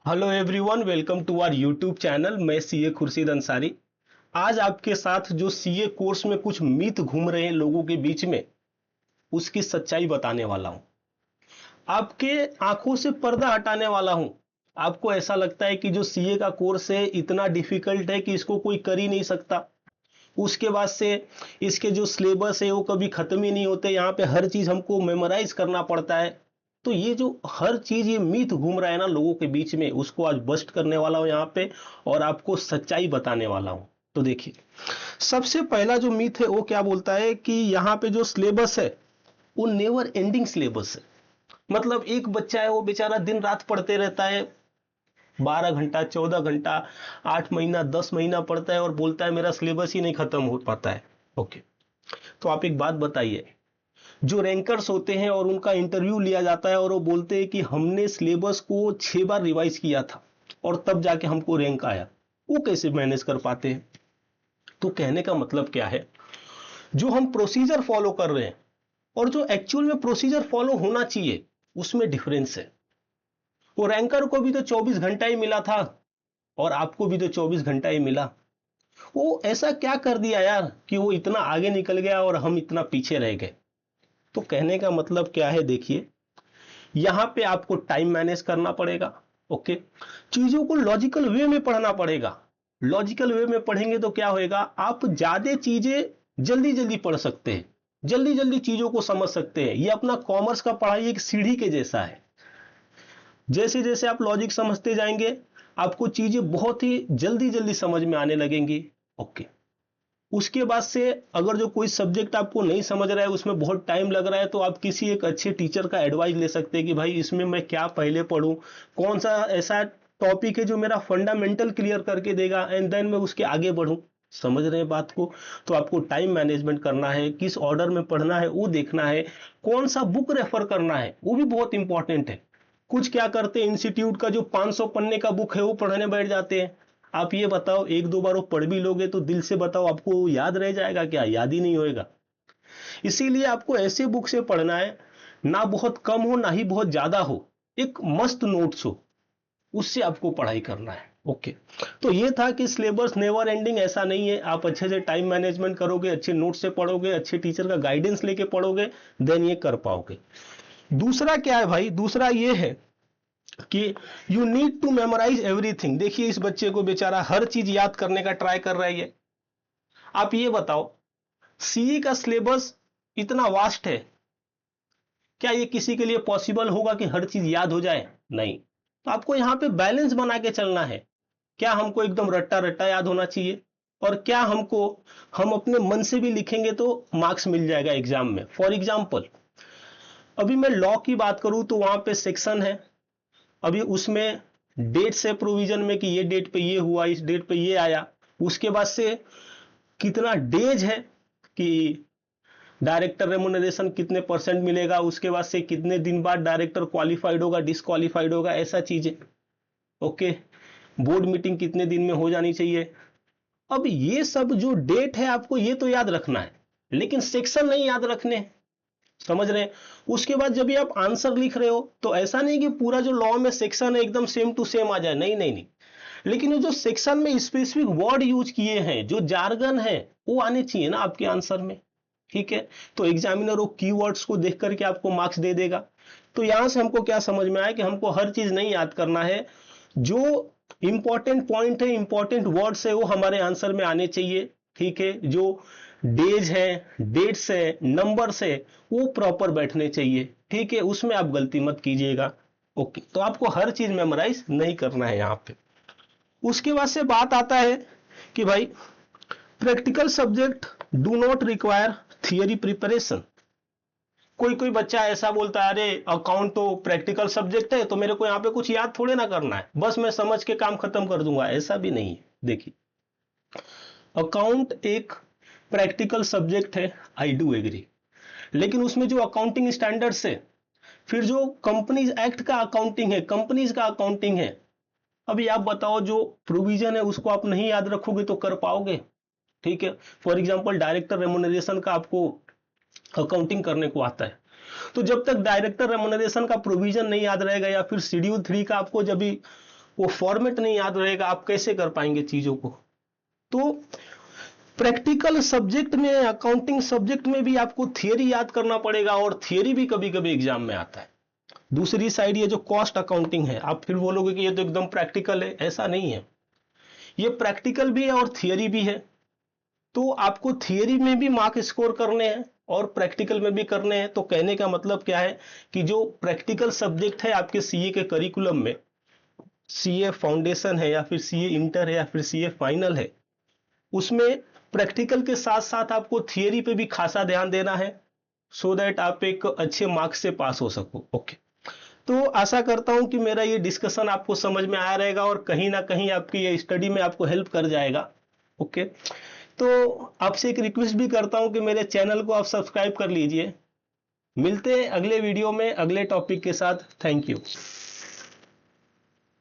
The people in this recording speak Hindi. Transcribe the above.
Hello everyone, welcome to our YouTube channel. मैं सीए खुर्शीद अंसारी। आज आपके साथ जो सीए कोर्स में कुछ मिथ घूम रहे हैं लोगों के बीच में, उसकी सच्चाई बताने वाला हूं। आपके आंखों से पर्दा हटाने वाला हूं। आपको ऐसा लगता है कि जो सीए का कोर्स है इतना डिफिकल्ट है कि इसको कोई कर ही नहीं सकता। उसके बाद से इसके जो सिलेबस है वो कभी खत्म ही नहीं होते, यहाँ पे हर चीज हमको मेमोराइज करना पड़ता है। तो ये जो हर चीज ये मिथ घूम रहा है ना लोगों के बीच में, उसको आज बस्ट करने वाला हूं यहाँ पे, और आपको सच्चाई बताने वाला हूं। तो देखिए, सबसे पहला जो मिथ है वो क्या बोलता है कि यहाँ पे जो सिलेबस है वो नेवर एंडिंग सिलेबस है। मतलब एक बच्चा है वो बेचारा दिन रात पढ़ते रहता है, 12 घंटा, 14 घंटा, 8 महीना, 10 महीना पढ़ता है और बोलता है मेरा सिलेबस ही नहीं खत्म हो पाता है। ओके, तो आप एक बात बताइए, जो रैंकर्स होते हैं और उनका इंटरव्यू लिया जाता है और वो बोलते हैं कि हमने सिलेबस को 6 बार रिवाइज किया था और तब जाके हमको रैंक आया, वो कैसे मैनेज कर पाते हैं? तो कहने का मतलब क्या है, जो हम प्रोसीजर फॉलो कर रहे हैं और जो एक्चुअल में प्रोसीजर फॉलो होना चाहिए, उसमें डिफरेंस है। वो रैंकर को भी तो 24 घंटा ही मिला था और आपको भी तो 24 घंटा ही मिला। वो ऐसा क्या कर दिया यार कि वो इतना आगे निकल गया और हम इतना पीछे रह गए? तो कहने का मतलब क्या है, देखिए, यहां पे आपको टाइम मैनेज करना पड़ेगा। ओके, चीजों को लॉजिकल वे में पढ़ना पड़ेगा। लॉजिकल वे में पढ़ेंगे तो क्या होएगा, आप ज्यादा चीजें जल्दी जल्दी पढ़ सकते हैं, जल्दी जल्दी चीजों को समझ सकते हैं। ये अपना कॉमर्स का पढ़ाई एक सीढ़ी के जैसा है। जैसे जैसे आप लॉजिक समझते जाएंगे, आपको चीजें बहुत ही जल्दी जल्दी समझ में आने लगेंगी। ओके, उसके बाद से अगर जो कोई सब्जेक्ट आपको नहीं समझ रहा है, उसमें बहुत टाइम लग रहा है, तो आप किसी एक अच्छे टीचर का एडवाइस ले सकते हैं कि भाई इसमें मैं क्या पहले पढूं, कौन सा ऐसा टॉपिक है जो मेरा फंडामेंटल क्लियर करके देगा, एंड देन मैं उसके आगे बढ़ूं। समझ रहे हैं बात को? तो आपको टाइम मैनेजमेंट करना है, किस ऑर्डर में पढ़ना है वो देखना है, कौन सा बुक रेफर करना है वो भी बहुत इंपॉर्टेंट है। कुछ क्या करते हैं, इंस्टीट्यूट का जो 500 पन्ने का बुक है वो पढ़ने बैठ जाते हैं। आप ये बताओ, एक दो बार वो पढ़ भी लोगे तो दिल से बताओ आपको याद रह जाएगा क्या? याद ही नहीं होएगा। इसीलिए आपको ऐसे बुक से पढ़ना है, ना बहुत कम हो ना ही बहुत ज्यादा हो, एक मस्त नोट्स हो, उससे आपको पढ़ाई करना है। ओके, तो ये था कि सिलेबस नेवर एंडिंग ऐसा नहीं है। आप अच्छे से टाइम मैनेजमेंट करोगे, अच्छे नोट से पढ़ोगे, अच्छे टीचर का गाइडेंस लेके पढ़ोगे, देन ये कर पाओगे। दूसरा क्या है भाई, दूसरा ये है कि you need to memorize everything. देखिए, इस बच्चे को बेचारा हर चीज याद करने का ट्राई कर रहा है ये। आप ये बताओ, सीई का सिलेबस इतना वास्ट है, क्या ये किसी के लिए पॉसिबल होगा कि हर चीज याद हो जाए? नहीं। तो आपको यहां पे बैलेंस बना के चलना है। क्या हमको एकदम रट्टा रट्टा याद होना चाहिए, और क्या हमको, हम अपने मन से भी लिखेंगे तो मार्क्स मिल जाएगा एग्जाम में? फॉर एग्जाम्पल, अभी मैं लॉ की बात करूं तो वहां पे सेक्शन है, अभी उसमें डेट से प्रोविजन में कि ये डेट पे ये हुआ, इस डेट पे ये आया। उसके बाद से कितना डेज है कि डायरेक्टर रेमुनरेशन कितने परसेंट मिलेगा, उसके बाद से कितने दिन बाद डायरेक्टर क्वालिफाइड होगा, डिसक्वालिफाइड होगा, ऐसा चीजें। ओके, बोर्ड मीटिंग कितने दिन में हो जानी चाहिए। अब ये सब जो डेट है आपको ये तो याद रखना है, लेकिन सेक्शन नहीं याद रखने हैं। समझ रहे हैं? उसके बाद जब भी आप आंसर लिख रहे हो तो ऐसा नहीं कि पूरा जो लॉ में सेक्शन है एकदम सेम टू सेम आ जाए, नहीं नहीं नहीं, लेकिन जो सेक्शन में स्पेसिफिक वर्ड यूज किए हैं, जो जार्गन है, वो आने चाहिए ना आपके आंसर में। ठीक है, तो एग्जामिनर वो कीवर्ड्स को देख करके आपको मार्क्स दे देगा। तो यहां से हमको क्या समझ में आया कि हमको हर चीज नहीं याद करना है, जो इंपॉर्टेंट पॉइंट है, इंपॉर्टेंट वर्ड्स है, वो हमारे आंसर में आने चाहिए। ठीक है, जो डेज है, डेट्स है, नंबर्स है, वो प्रॉपर बैठने चाहिए। ठीक है, उसमें आप गलती मत कीजिएगा। ओके, तो आपको हर चीज मेमोराइज नहीं करना है यहाँ पे। उसके बाद से बात आता है कि भाई practical subject do not require theory preparation. कोई कोई बच्चा ऐसा बोलता है, अरे अकाउंट तो प्रैक्टिकल सब्जेक्ट है तो मेरे को यहाँ पे कुछ याद थोड़े ना करना है, बस मैं समझ के काम खत्म कर दूंगा। ऐसा भी नहीं है। देखिए, अकाउंट एक प्रैक्टिकल सब्जेक्ट है, आई डू एग्री, लेकिन उसमें जो अकाउंटिंग स्टैंडर्ड्स है, फिर जो कंपनीज एक्ट का अकाउंटिंग है, कंपनीज का अकाउंटिंग है, अभी आप बताओ, जो प्रोविजन है उसको आप नहीं याद रखोगे तो कर पाओगे? ठीक है, फॉर एग्जांपल डायरेक्टर रेमुनरेशन का आपको अकाउंटिंग करने को आता है, तो जब तक डायरेक्टर रेमुनरेशन का प्रोविजन नहीं याद रहेगा, या फिर शेड्यूल 3 का आपको जब भी वो फॉर्मेट नहीं याद रहेगा, आप कैसे कर पाएंगे चीजों को। तो प्रैक्टिकल सब्जेक्ट में, अकाउंटिंग सब्जेक्ट में भी आपको थियरी याद करना पड़ेगा, और थियरी भी कभी कभी एग्जाम में आता है। दूसरी साइड ये जो कॉस्ट अकाउंटिंग है, आप फिर बोलोगे कि ये तो एकदम प्रैक्टिकल है, ऐसा नहीं है। ये प्रैक्टिकल भी है और थियरी भी है। तो आपको थियरी में भी मार्क स्कोर करने हैं और प्रैक्टिकल में भी करने हैं। तो कहने का मतलब क्या है कि जो प्रैक्टिकल सब्जेक्ट है आपके सीए के करिकुलम में, सीए फाउंडेशन है या फिर सीए इंटर है या फिर सीए फाइनल है, उसमें प्रैक्टिकल के साथ साथ आपको थियरी पे भी खासा ध्यान देना है, सो दैट आप एक अच्छे मार्क्स से पास हो सको। ओके, तो आशा करता हूं कि मेरा ये डिस्कशन आपको समझ में आया रहेगा और कहीं ना कहीं आपकी ये स्टडी में आपको हेल्प कर जाएगा। ओके, तो आपसे एक रिक्वेस्ट भी करता हूं कि मेरे चैनल को आप सब्सक्राइब कर लीजिए। मिलते हैं अगले वीडियो में अगले टॉपिक के साथ। Thank you.